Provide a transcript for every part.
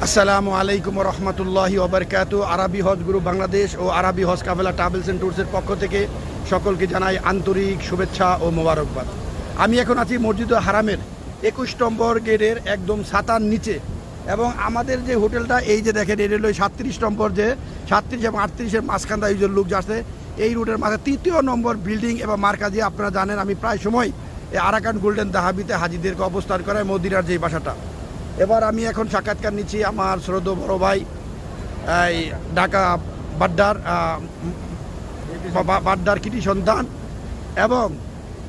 আসসালামু আলাইকুম রহমতুল্লাহি ওবরকাতু। আরবি হজ গ্রুপ বাংলাদেশ ও আরবি হজ কাফেলা ট্রাভেলস অ্যান্ড ট্যুরসের পক্ষ থেকে সকলকে জানাই আন্তরিক শুভেচ্ছা ও মোবারকবাদ। আমি এখন আছি মসজিদে হারামের 21 নম্বর গেটের একদম ছাতার নিচে, এবং আমাদের যে হোটেলটা এই যে দেখেন, এটা হলো 37 নম্বর, যে 37 এবং 38-এর মাঝখানটা এই যে লোক যাচ্ছে এই রুটের মাঝে 3য় নম্বর বিল্ডিং এবং মার্কাজি। আপনারা জানেন আমি প্রায় সময় এই আরাকান গোল্ডেন দাহাবিতে হাজিদেরকে অবস্থান করায় মদিনার যেই বাসাটা। এবার আমি এখন সাক্ষাৎকার নিচ্ছি আমার শ্রদ্ধেয় বড় ভাই, এই ঢাকা বাড্ডার কৃতি সন্তান এবং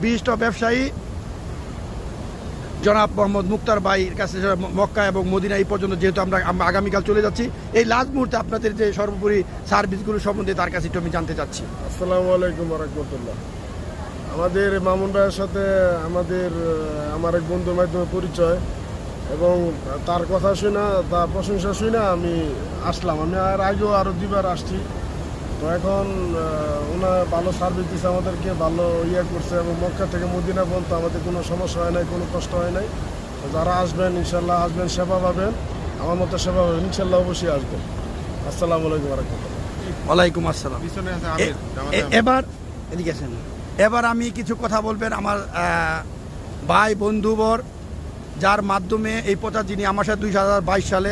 বিশিষ্ট ব্যবসায়ী জনাব মোহাম্মদ মুক্তার ভাইয়ের কাছে মক্কা এবং মদিনা এই পর্যন্ত, যেহেতু আমরা আগামীকাল চলে যাচ্ছি, এই লাস্ট মুহূর্তে আপনাদের যে সর্বোপরি সার্ভিসগুলো সম্বন্ধে তার কাছে একটু আমি জানতে চাচ্ছি। আসসালামু আলাইকুম রহমতুল্লাহ। আমাদের মামুন ভাইয়ের সাথে আমার এক বন্ধুর মাধ্যমে পরিচয়, এবং তার কথা শুনে, তার প্রশংসা শুনে আমি আসলাম। আমি আগেও আরও 2বার আসছি। তো এখন ওনার ভালো সার্ভিস দিচ্ছে, আমাদেরকে ভালো করছে, এবং মক্কা থেকে মদিনা পর্যন্ত আমাদের কোনো সমস্যা হয় নাই, কোনো কষ্ট হয় নাই। তো যারা আসবেন ইনশাল্লাহ আসবেন, সেবা পাবেন, আমার মতো সেবা পাবেন ইনশাল্লাহ, অবশ্যই আসবেন। আসসালামু আলাইকুম রহমতুল্লাহ। ওয়ালাইকুম আসসালাম। এবার আমি কিছু কথা বলবেন আমার ভাই বন্ধুবর, যার মাধ্যমে এই পথা, যিনি আমার সাথে 2022 সালে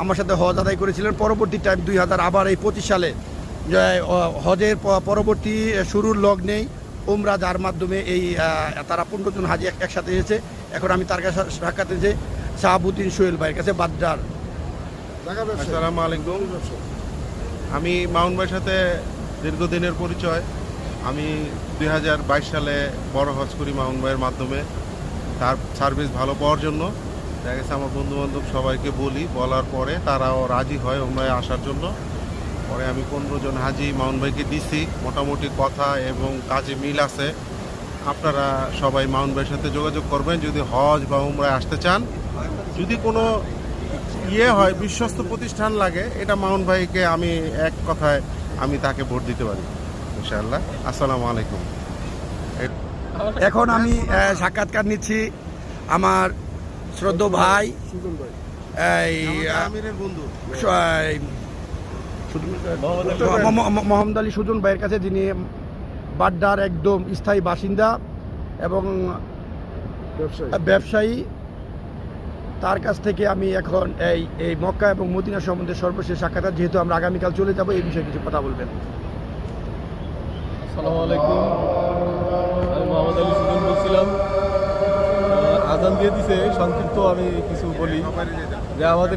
আমার সাথে হজ আদায় করেছিলেন, পরবর্তী টাইম 2025 সালে হজের পরবর্তী শুরুর লগ্নেই উমরা, যার মাধ্যমে এই তারা 15 জন হাজি একসাথে এসেছে। এখন আমি তার কাছে সাক্ষাৎ এসেছি শাহাবুদ্দিন সোহেল ভাইয়ের কাছে, বাড্ডার। আসসালামু আলাইকুম। আমি মাউন ভাইয়ের সাথে দীর্ঘদিনের পরিচয়। আমি 2022 সালে বড় হজ করি মাউন ভাইয়ের মাধ্যমে। তার সার্ভিস ভালো পাওয়ার জন্য দেখা গেছে আমার বন্ধুবান্ধব সবাইকে বলার পরে তারাও রাজি হয় ওমরায় আসার জন্য। পরে আমি 15 জন হাজি মাউন ভাইকে দিছি। মোটামুটি কথা এবং কাজে মিল আছে। আপনারা সবাই মাউন ভাইয়ের সাথে যোগাযোগ করবেন যদি হজ বা উমরায় আসতে চান। যদি কোনো হয়, বিশ্বস্ত প্রতিষ্ঠান লাগে, এটা মাউন ভাইকে আমি এক কথায় আমি তাকে ভোট দিতে পারি ইনশাআল্লাহ। আসসালামু আলাইকুম। এখন আমি সাক্ষাৎকার নিচ্ছি আমার শ্রদ্ধেয় ভাই, মোহাম্মদ আলী সুজন ভাইয়ের কাছে, যিনি বাড্ডার একদম স্থায়ী বাসিন্দা এবং ব্যবসায়ী। তার কাছ থেকে আমি এখন এই মক্কা এবং মদিনা সম্বন্ধে সর্বশেষ সাক্ষাৎকার, যেহেতু আমরা আগামীকাল চলে যাব, এই বিষয়ে কিছু কথা বলবেন। আসসালামু আলাইকুম। আমি মোহাম্মদ আলী সুজন বলছিলাম। আজান দিয়ে দিছে, সংক্ষিপ্ত আমি কিছু বলি যে আমাদের